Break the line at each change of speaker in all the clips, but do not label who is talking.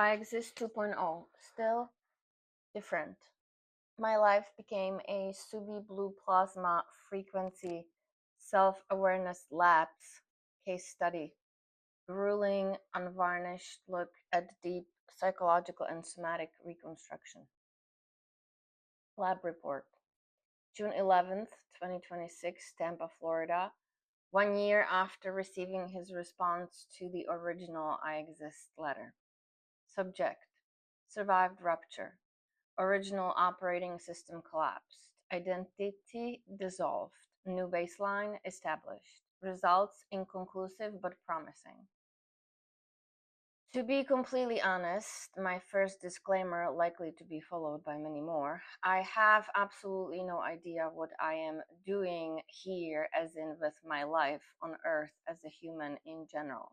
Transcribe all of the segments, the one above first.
I exist 2.0, still different. My life became a subie blue plasma frequency self-awareness labs case study. Grueling, unvarnished look at deep psychological and somatic reconstruction. Lab report. June 11th, 2026, Tampa, Florida. 1 year after receiving his response to the original I exist letter. Subject. Survived rupture. Original operating system collapsed. Identity dissolved. New baseline established. Results inconclusive but promising. To be completely honest, my first disclaimer, likely to be followed by many more, I have absolutely no idea what I am doing here, as in with my life on Earth as a human in general.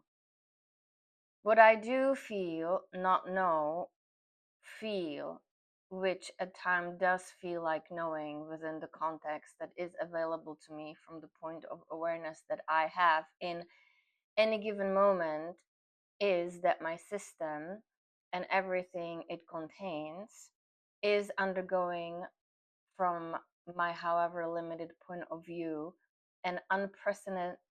What I do feel, not know, feel, which at times does feel like knowing within the context that is available to me from the point of awareness that I have in any given moment, is that my system and everything it contains is undergoing, from my however limited point of view, an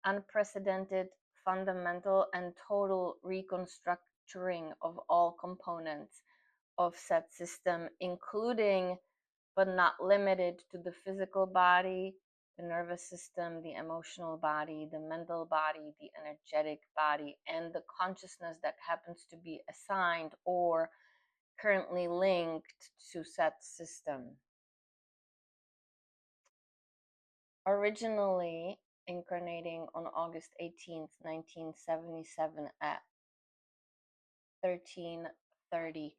unprecedented fundamental and total reconstructuring of all components of said system, including but not limited to the physical body, the nervous system, the emotional body, the mental body, the energetic body, and the consciousness that happens to be assigned or currently linked to said system. Originally incarnating on August 18th, 1977 at 13:30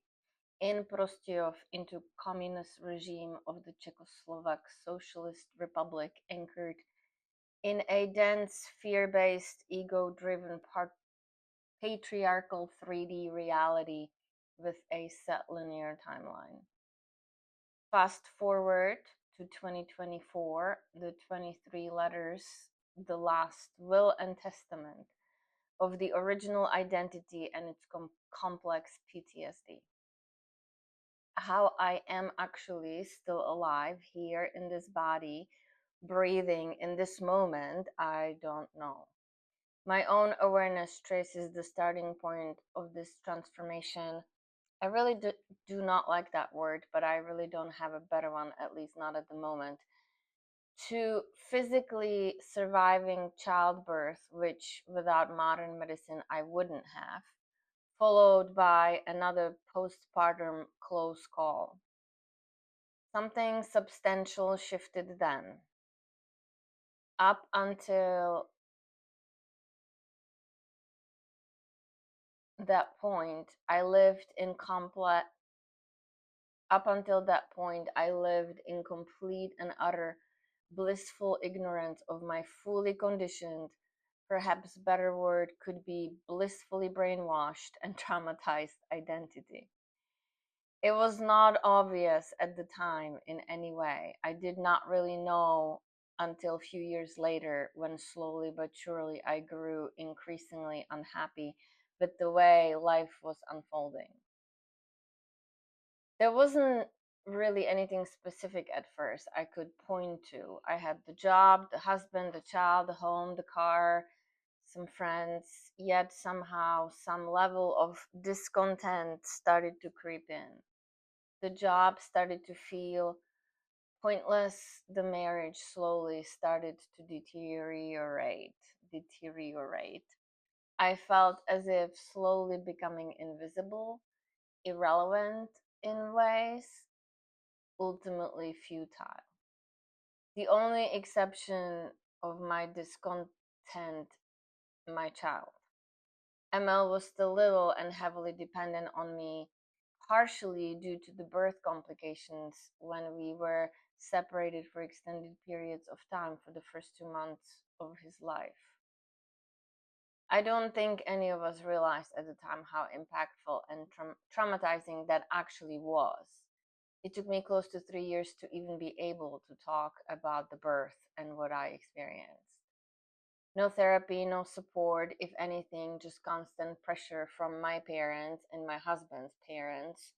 in Prostějov into communist regime of the Czechoslovak Socialist Republic, anchored in a dense, fear-based, ego-driven patriarchal 3D reality with a set linear timeline. Fast forward to 2024, the 23 letters, the last will and testament of the original identity and its complex PTSD. How I am actually still alive here in this body, breathing in this moment, I don't know. My own awareness traces the starting point of this transformation. I really do not like that word, but I really don't have a better one, at least not at the moment, to physically surviving childbirth, which without modern medicine I wouldn't have, followed by another postpartum close call. Something substantial shifted then. Up until that point, I lived in complete and utter blissful ignorance of my fully conditioned, perhaps better word could be blissfully brainwashed and traumatized identity. It was not obvious at the time in any way. I did not really know until a few years later, when slowly but surely I grew increasingly unhappy with the way life was unfolding. There wasn't really anything specific at first I could point to. I had the job, the husband, the child, the home, the car, some friends, yet somehow some level of discontent started to creep in. The job started to feel pointless. The marriage slowly started to deteriorate. I felt as if slowly becoming invisible, irrelevant in ways, ultimately futile. The only exception of my discontent, my child. ML was still little and heavily dependent on me, partially due to the birth complications when we were separated for extended periods of time for the first 2 months of his life. I don't think any of us realized at the time how impactful and traumatizing that actually was. It took me close to 3 years to even be able to talk about the birth and what I experienced. No therapy, no support, if anything, just constant pressure from my parents and my husband's parents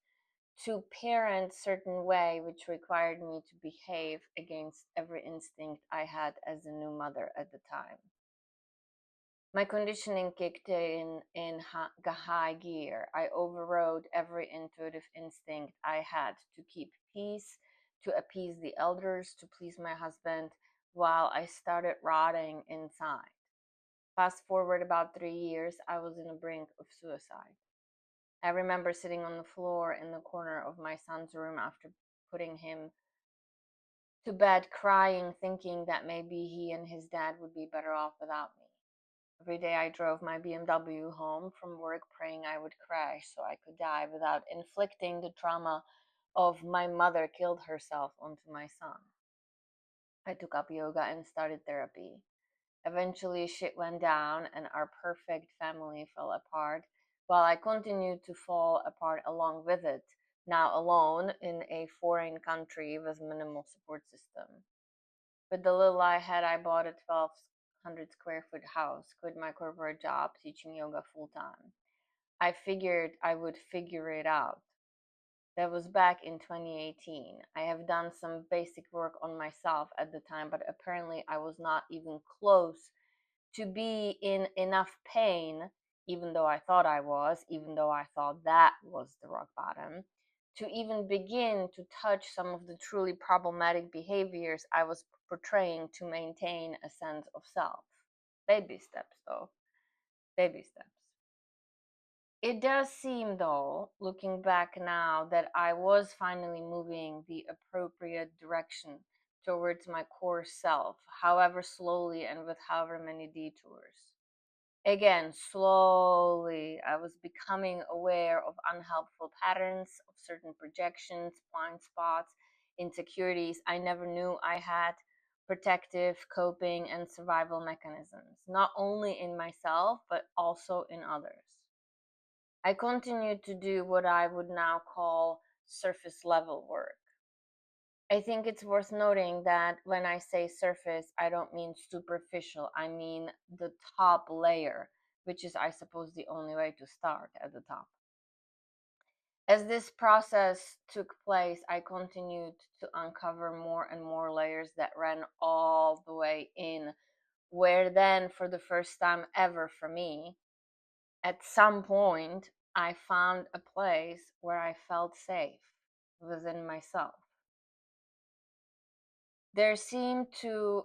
to parent certain way, which required me to behave against every instinct I had as a new mother at the time. My conditioning kicked in high gear. I overrode every intuitive instinct I had to keep peace, to appease the elders, to please my husband, while I started rotting inside. Fast forward about 3 years, I was on the brink of suicide. I remember sitting on the floor in the corner of my son's room after putting him to bed, crying, thinking that maybe he and his dad would be better off without me. Every day I drove my BMW home from work praying I would crash so I could die without inflicting the trauma of my mother killed herself onto my son. I took up yoga and started therapy. Eventually, shit went down and our perfect family fell apart, while I continued to fall apart along with it, now alone in a foreign country with minimal support system. With the little I had, I bought a 1,200 square foot house, quit my corporate job, teaching yoga full time. I figured I would figure it out. That was back in 2018. I have done some basic work on myself at the time, but apparently I was not even close to be in enough pain, even though I thought I was, even though I thought that was the rock bottom, to even begin to touch some of the truly problematic behaviors I was portraying to maintain a sense of self. Baby steps, though. Baby steps. It does seem, though, looking back now, that I was finally moving the appropriate direction towards my core self, however slowly and with however many detours. Again, slowly, I was becoming aware of unhelpful patterns, of certain projections, blind spots, insecurities I never knew I had, protective, coping, and survival mechanisms, not only in myself, but also in others. I continued to do what I would now call surface level work. I think it's worth noting that when I say surface, I don't mean superficial. I mean the top layer, which is, I suppose, the only way to start at the top. As this process took place, I continued to uncover more and more layers that ran all the way in, where then, for the first time ever for me, at some point, I found a place where I felt safe within myself. There seemed to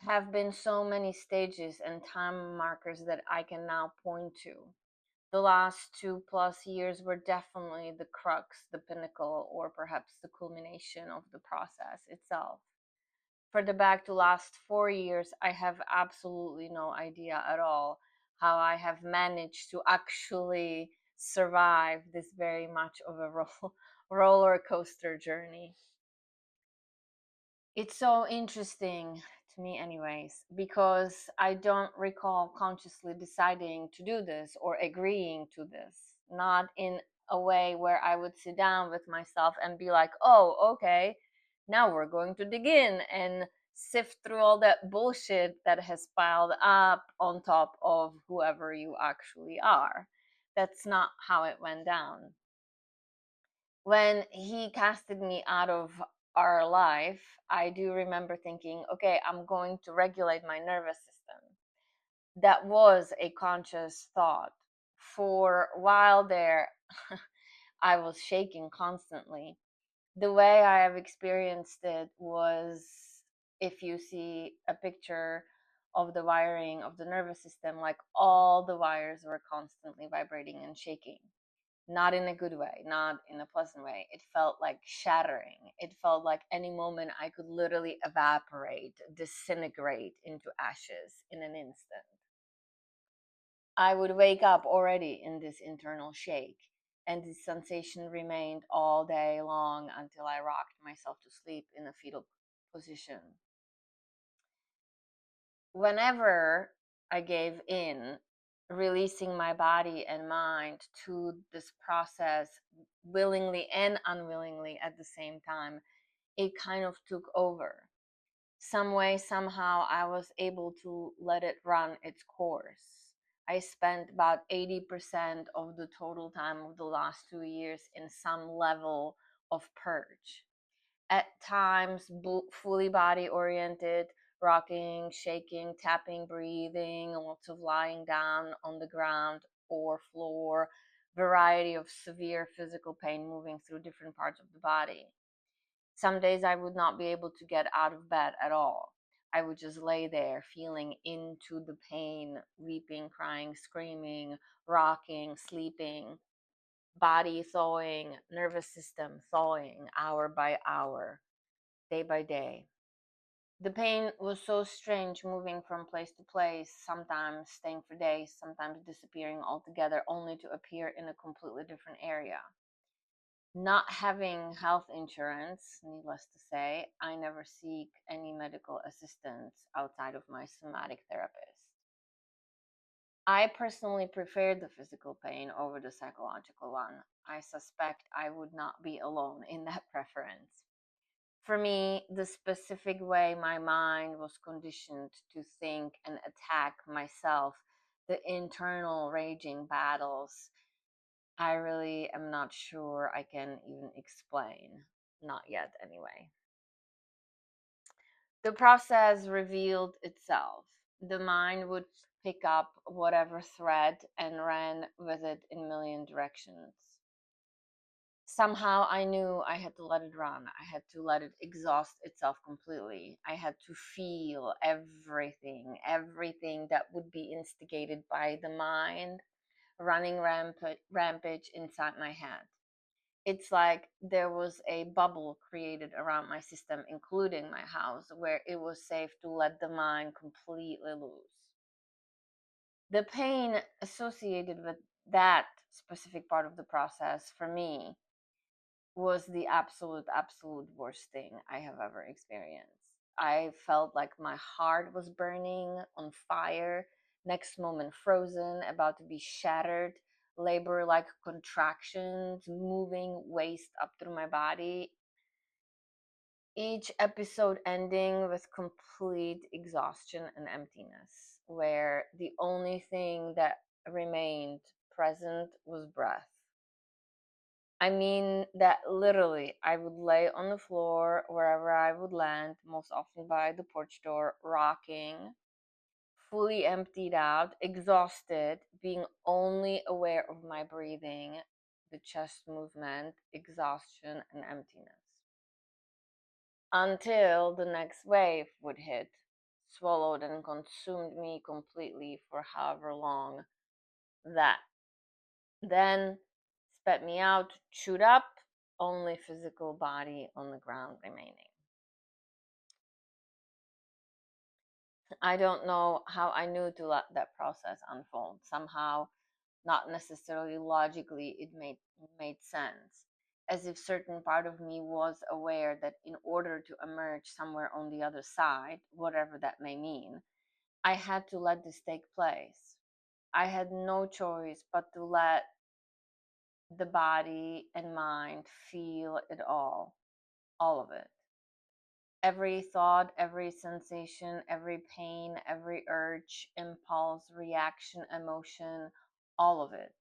have been so many stages and time markers that I can now point to. The last 2+ years were definitely the crux, the pinnacle, or perhaps the culmination of the process itself. For the back to last 4 years, I have absolutely no idea at all how I have managed to actually survive this very much of a roller coaster journey. It's so interesting to me, anyways, because I don't recall consciously deciding to do this or agreeing to this, not in a way where I would sit down with myself and be like, oh, okay, now we're going to dig in and sift through all that bullshit that has piled up on top of whoever you actually are. That's not how it went down. When he casted me out of our life, I do remember thinking, okay, I'm going to regulate my nervous system. That was a conscious thought. For a while there, I was shaking constantly. The way I have experienced it was, if you see a picture of the wiring of the nervous system, like all the wires were constantly vibrating and shaking, not in a good way, not in a pleasant way. It felt like shattering. It felt like any moment I could literally evaporate, disintegrate into ashes in an instant. I would wake up already in this internal shake, and this sensation remained all day long until I rocked myself to sleep in a fetal position. Whenever I gave in, releasing my body and mind to this process, willingly and unwillingly at the same time, it kind of took over. Some way, somehow, I was able to let it run its course. I spent about 80% of the total time of the last 2 years in some level of purge. At times, fully body oriented, rocking, shaking, tapping, breathing, lots of lying down on the ground or floor, variety of severe physical pain moving through different parts of the body. Some days I would not be able to get out of bed at all. I would just lay there feeling into the pain, weeping, crying, screaming, rocking, sleeping, body thawing, nervous system thawing hour by hour, day by day. The pain was so strange, moving from place to place, sometimes staying for days, sometimes disappearing altogether, only to appear in a completely different area. Not having health insurance, needless to say, I never seek any medical assistance outside of my somatic therapist. I personally prefer the physical pain over the psychological one. I suspect I would not be alone in that preference. For me, the specific way my mind was conditioned to think and attack myself, the internal raging battles, I really am not sure I can even explain. Not yet, anyway. The process revealed itself. The mind would pick up whatever thread and ran with it in a million directions. Somehow I knew I had to let it run. I had to let it exhaust itself completely. I had to feel everything that would be instigated by the mind running rampage inside my head. It's like there was a bubble created around my system, including my house, where it was safe to let the mind completely loose. The pain associated with that specific part of the process for me was the absolute worst thing I have ever experienced. I felt like my heart was burning on fire, next moment frozen, about to be shattered, labor like contractions moving waist up through my body. Each episode ending with complete exhaustion and emptiness, where the only thing that remained present was breath. I mean that literally, I would lay on the floor wherever I would land, most often by the porch door, rocking, fully emptied out, exhausted, being only aware of my breathing, the chest movement, exhaustion, and emptiness. Until the next wave would hit, swallowed and consumed me completely for however long that then spat me out, chewed up, only physical body on the ground remaining. I don't know how I knew to let that process unfold. Somehow, not necessarily logically, it made sense. As if certain part of me was aware that in order to emerge somewhere on the other side, whatever that may mean, I had to let this take place. I had no choice but to let the body and mind feel it all of it. Every thought, every sensation, every pain, every urge, impulse, reaction, emotion, all of it.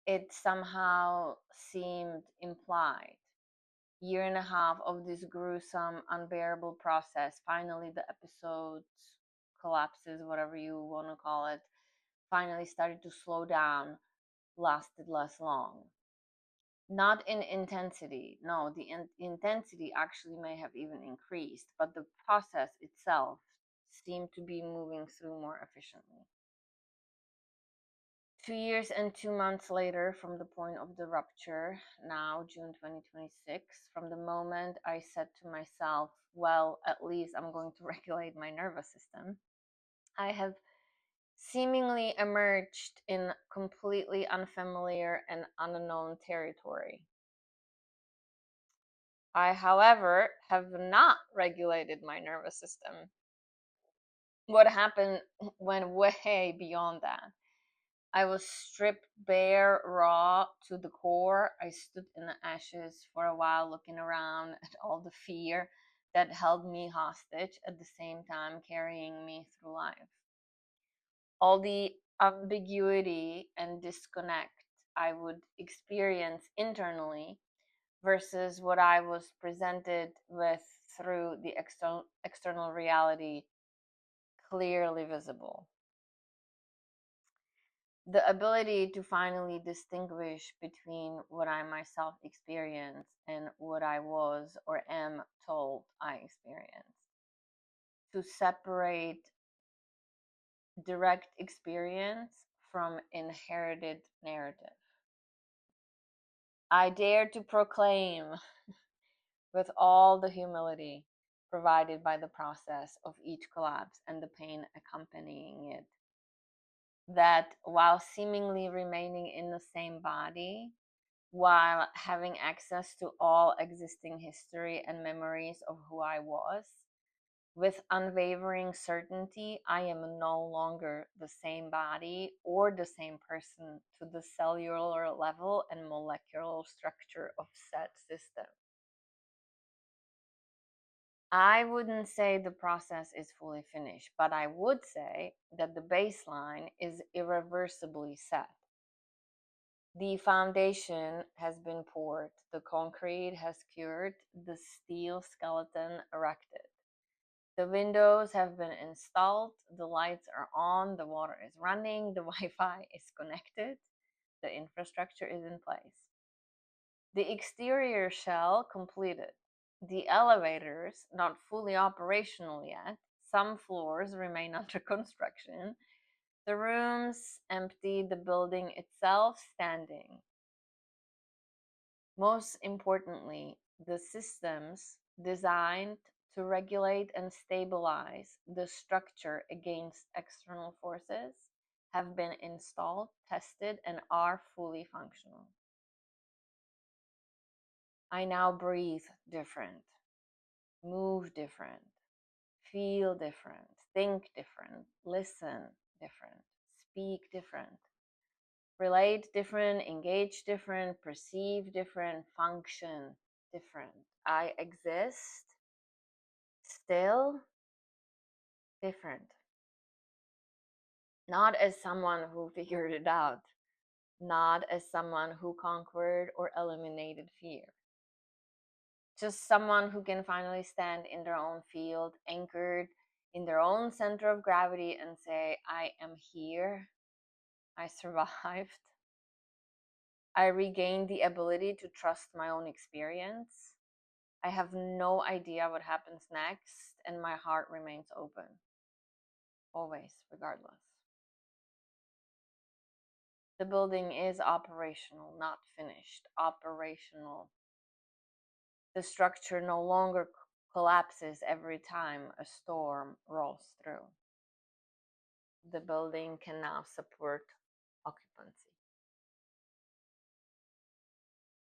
It somehow seemed implied. Year and a half of this gruesome, unbearable process. Finally, the episodes, collapses, whatever you want to call it, finally started to slow down, lasted less long. Not in intensity. No, the intensity actually may have even increased, but the process itself seemed to be moving through more efficiently. 2 years and 2 months later, from the point of the rupture, now June 2026, from the moment I said to myself, well, at least I'm going to regulate my nervous system, I have seemingly emerged in completely unfamiliar and unknown territory. I, however, have not regulated my nervous system. What happened went way beyond that. I was stripped bare, raw to the core. I stood in the ashes for a while, looking around at all the fear, that held me hostage at the same time carrying me through life. All the ambiguity and disconnect I would experience internally versus what I was presented with through the external reality clearly visible. The ability to finally distinguish between what I myself experienced and what I was or am told I experienced. To separate direct experience from inherited narrative. I dare to proclaim with all the humility provided by the process of each collapse and the pain accompanying it, that while seemingly remaining in the same body, while having access to all existing history and memories of who I was, with unwavering certainty, I am no longer the same body or the same person to the cellular level and molecular structure of said system. I wouldn't say the process is fully finished, but I would say that the baseline is irreversibly set. The foundation has been poured, the concrete has cured, the steel skeleton erected. The windows have been installed, the lights are on, the water is running, the Wi-Fi is connected, the infrastructure is in place. The exterior shell completed. The elevators not fully operational yet. Some floors remain under construction. The rooms empty, the building itself standing. Most importantly, the systems designed to regulate and stabilize the structure against external forces have been installed, tested, and are fully functional. I now breathe different, move different, feel different, think different, listen different, speak different, relate different, engage different, perceive different, function different. I exist still different. Not as someone who figured it out, not as someone who conquered or eliminated fear. Just someone who can finally stand in their own field, anchored in their own center of gravity, and say, I am here, I survived, I regained the ability to trust my own experience. I have no idea what happens next, and my heart remains open, always, regardless. The building is operational, not finished, operational. The structure no longer collapses every time a storm rolls through. The building can now support occupancy.